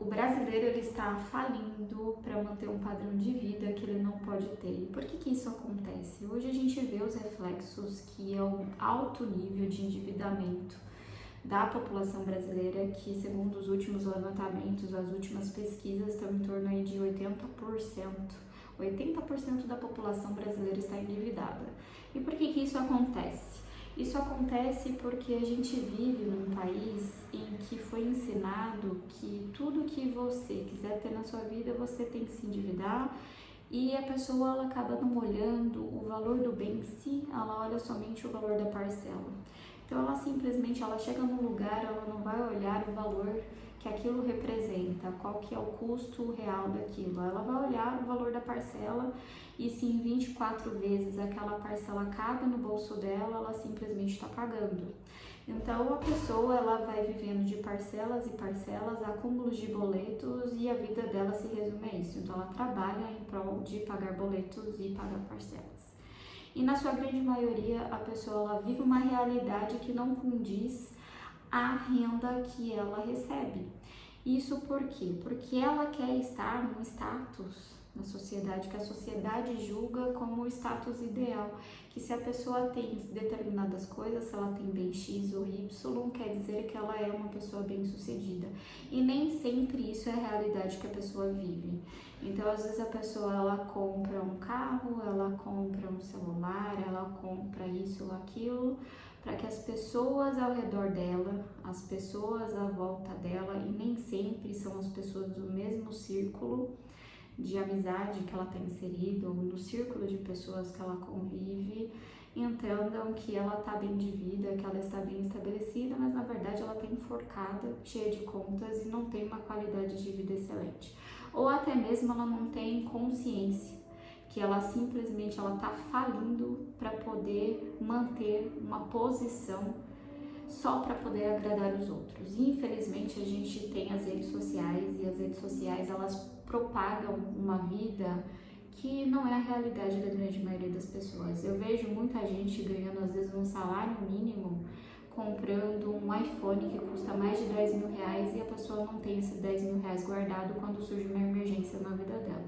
brasileiro ele está falindo para manter um padrão de vida que ele não pode ter. E por que isso acontece? Hoje a gente vê os reflexos que é o alto nível de endividamento da população brasileira, que segundo os últimos levantamentos, as últimas pesquisas, estão em torno aí de 80%. 80% da população brasileira está endividada. E por que isso acontece? Isso acontece porque a gente vive num país em que foi ensinado que tudo que você quiser ter na sua vida, você tem que se endividar, e a pessoa ela acaba não olhando o valor do bem em si, ela olha somente o valor da parcela. Então ela simplesmente chega num lugar, ela não vai olhar o valor que aquilo representa, qual que é o custo real daquilo. Ela vai olhar o valor da parcela e se em 24 vezes aquela parcela cabe no bolso dela, ela simplesmente está pagando. Então a pessoa ela vai vivendo de parcelas e parcelas, acúmulos de boletos, e a vida dela se resume a isso. Então ela trabalha em prol de pagar boletos e pagar parcelas. E na sua grande maioria a pessoa ela vive uma realidade que não condiz à renda que ela recebe. Isso por quê? Porque ela quer estar num status na sociedade, que a sociedade julga como o status ideal, que se a pessoa tem determinadas coisas, se ela tem bem X ou Y, quer dizer que ela é uma pessoa bem-sucedida. E nem sempre isso é a realidade que a pessoa vive. Então, às vezes a pessoa ela compra um carro, ela compra um celular, ela compra isso ou aquilo, para que as pessoas ao redor dela, as pessoas à volta dela, e nem sempre são as pessoas do mesmo círculo de amizade que ela está inserida, ou no círculo de pessoas que ela convive, entendam que ela está bem de vida, que ela está bem estabelecida, mas na verdade ela está enforcada, cheia de contas e não tem uma qualidade de vida excelente. Ou até mesmo ela não tem consciência que ela simplesmente está falindo para poder manter uma posição só para poder agradar os outros. E, infelizmente a gente tem as redes sociais, e as redes sociais elas propagam uma vida que não é a realidade da grande maioria das pessoas. Eu vejo muita gente ganhando às vezes um salário mínimo, comprando um iPhone que custa mais de 10 mil reais, e a pessoa não tem esses 10 mil reais guardado quando surge uma emergência na vida dela.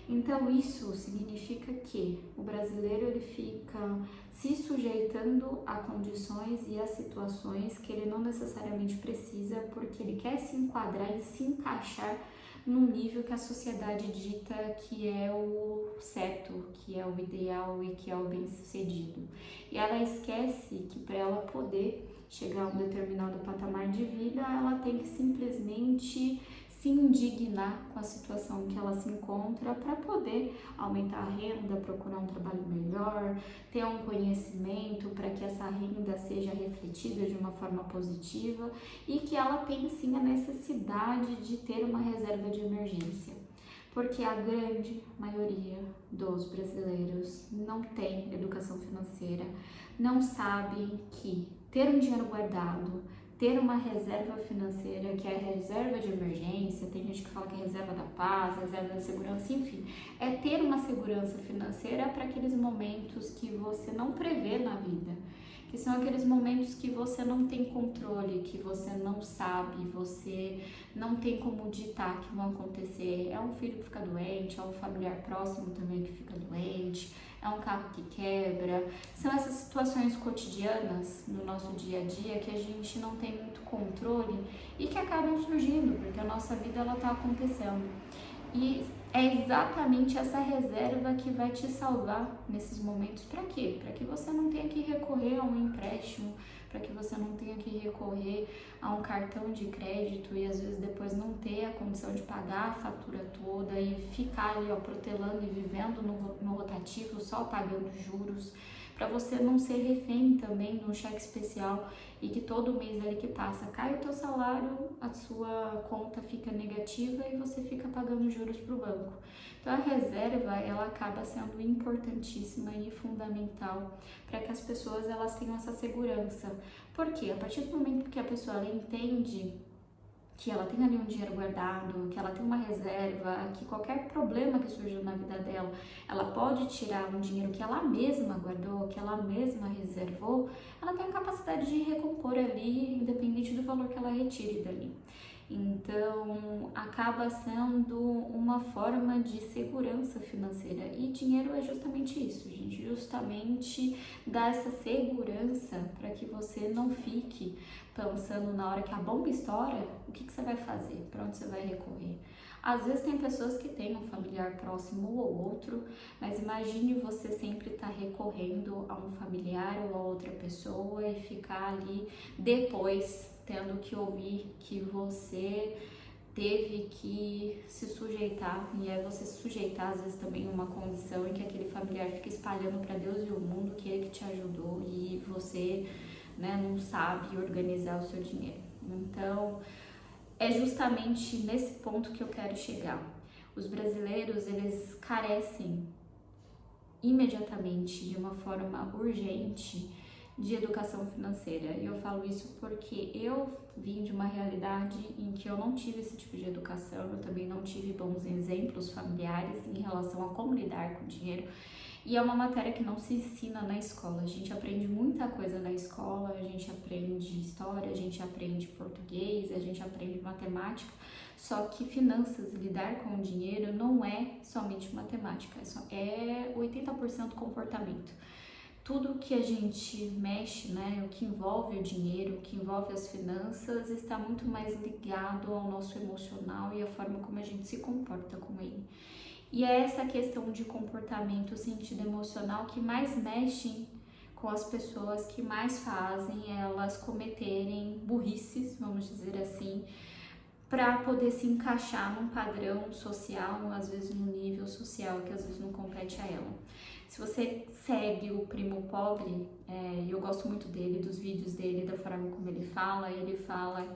Então isso significa que o brasileiro ele fica se sujeitando a condições e a situações que ele não necessariamente precisa, porque ele quer se enquadrar e se encaixar num nível que a sociedade dita que é o certo, que é o ideal e que é o bem-sucedido. E ela esquece que para ela poder chegar a um determinado patamar de vida, ela tem que simplesmente se indignar com a situação que ela se encontra para poder aumentar a renda, procurar um trabalho melhor, ter um conhecimento para que essa renda seja refletida de uma forma positiva, e que ela tem sim a necessidade de ter uma reserva de emergência. Porque a grande maioria dos brasileiros não tem educação financeira, não sabem que ter um dinheiro guardado, ter uma reserva financeira, que é a reserva de emergência, tem gente que fala que é reserva da paz, reserva da segurança, enfim, é ter uma segurança financeira para aqueles momentos que você não prevê na vida, que são aqueles momentos que você não tem controle, que você não sabe, você não tem como ditar que vão acontecer. É um filho que fica doente, é um familiar próximo também que fica doente, é um carro que quebra. São essas situações cotidianas no nosso dia a dia que a gente não tem muito controle e que acabam surgindo, porque a nossa vida ela tá acontecendo. E é exatamente essa reserva que vai te salvar nesses momentos. Para quê? Para que você não tenha que recorrer a um empréstimo, para que você não tenha que recorrer a um cartão de crédito e às vezes depois não ter a condição de pagar a fatura toda e ficar ali protelando e vivendo no rotativo, só pagando juros, para você não ser refém também de um cheque especial e que todo mês ali que passa cai o teu salário, a sua conta fica negativa e você fica pagando juros para o banco. Então a reserva ela acaba sendo importantíssima e fundamental para que as pessoas elas tenham essa segurança. Porque a partir do momento que a pessoa ela entende que ela tem ali um dinheiro guardado, que ela tem uma reserva, que qualquer problema que surja na vida dela, ela pode tirar um dinheiro que ela mesma guardou, que ela mesma reservou, ela tem a capacidade de recompor ali, independente do valor que ela retire dali. Então, acaba sendo uma forma de segurança financeira. E dinheiro é justamente isso, gente. Justamente dar essa segurança para que você não fique pensando na hora que a bomba estoura, o que você vai fazer? Para onde você vai recorrer? Às vezes tem pessoas que têm um familiar próximo ou outro, mas imagine você sempre estar recorrendo a um familiar ou a outra pessoa e ficar ali depois tendo que ouvir que você teve que se sujeitar, e é você se sujeitar às vezes também a uma condição em que aquele familiar fica espalhando para Deus e o mundo que ele que te ajudou e você, né, não sabe organizar o seu dinheiro. Então, é justamente nesse ponto que eu quero chegar. Os brasileiros, eles carecem imediatamente, de uma forma urgente, de educação financeira. E eu falo isso porque eu vim de uma realidade em que eu não tive esse tipo de educação, eu também não tive bons exemplos familiares em relação a como lidar com o dinheiro. E é uma matéria que não se ensina na escola. A gente aprende muita coisa na escola, a gente aprende história, a gente aprende português, a gente aprende matemática, só que finanças, lidar com o dinheiro não é somente matemática, é 80% comportamento. Tudo que a gente mexe, né, o que envolve o dinheiro, o que envolve as finanças, está muito mais ligado ao nosso emocional e a forma como a gente se comporta com ele. E é essa questão de comportamento, sentido emocional que mais mexe com as pessoas, que mais fazem elas cometerem burrices, vamos dizer assim, para poder se encaixar num padrão social, às vezes num nível social que às vezes não compete a ela. Se você segue o Primo Pobre, eu gosto muito dele, dos vídeos dele, da forma como ele fala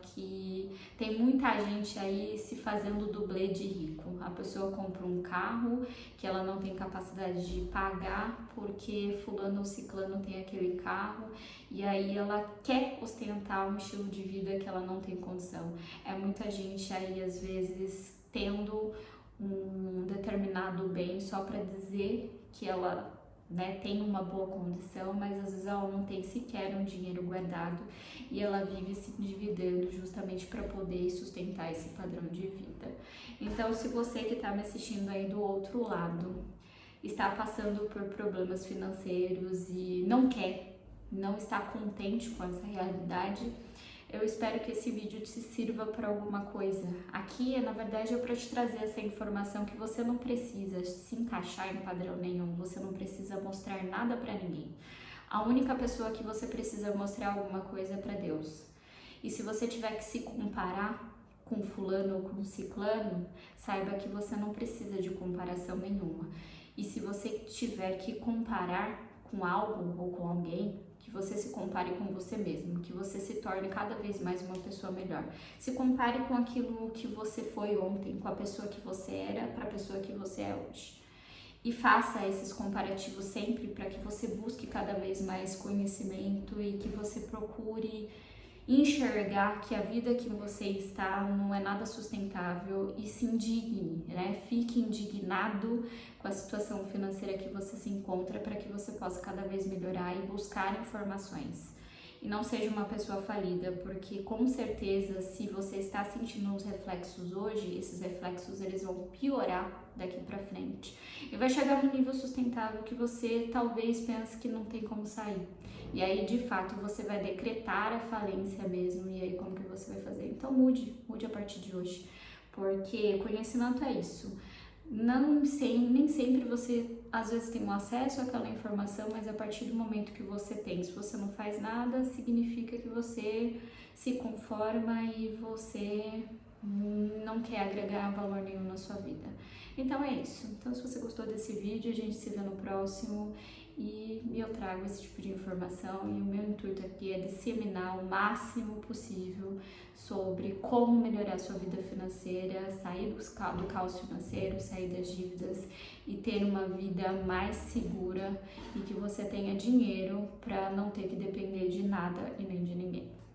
que tem muita gente aí se fazendo dublê de rico. A pessoa compra um carro que ela não tem capacidade de pagar porque fulano ou ciclano tem aquele carro e aí ela quer ostentar um estilo de vida que ela não tem condição. É muita gente aí, às vezes, tendo um determinado bem só para dizer que ela, né, tem uma boa condição, mas às vezes ela não tem sequer um dinheiro guardado e ela vive se endividando justamente para poder sustentar esse padrão de vida. Então, se você que está me assistindo aí do outro lado está passando por problemas financeiros e não está contente com essa realidade, eu espero que esse vídeo te sirva para alguma coisa. Aqui, na verdade, é para te trazer essa informação que você não precisa se encaixar em padrão nenhum, você não precisa mostrar nada para ninguém. A única pessoa que você precisa mostrar alguma coisa é para Deus. E se você tiver que se comparar com fulano ou com ciclano, saiba que você não precisa de comparação nenhuma. E se você tiver que comparar com algo ou com alguém, que você se compare com você mesmo, que você se torne cada vez mais uma pessoa melhor. Se compare com aquilo que você foi ontem, com a pessoa que você era para a pessoa que você é hoje. E faça esses comparativos sempre para que você busque cada vez mais conhecimento e que você procure enxergar que a vida que você está não é nada sustentável e se indigne, né? Fique indignado com a situação financeira que você se encontra para que você possa cada vez melhorar e buscar informações. E não seja uma pessoa falida, porque com certeza, se você está sentindo os reflexos hoje, esses reflexos eles vão piorar daqui para frente. E vai chegar num nível sustentável que você talvez pense que não tem como sair. E aí, de fato, você vai decretar a falência mesmo. E aí, como que você vai fazer? Então, mude a partir de hoje. Porque conhecimento é isso. Nem sempre você, às vezes, tem um acesso àquela informação, mas a partir do momento que você tem, se você não faz nada, significa que você se conforma e você não quer agregar valor nenhum na sua vida. Então é isso. Então, se você gostou desse vídeo, a gente se vê no próximo e eu trago esse tipo de informação e o meu intuito aqui é disseminar o máximo possível sobre como melhorar a sua vida financeira, sair do caos financeiro, sair das dívidas e ter uma vida mais segura e que você tenha dinheiro para não ter que depender de nada e nem de ninguém.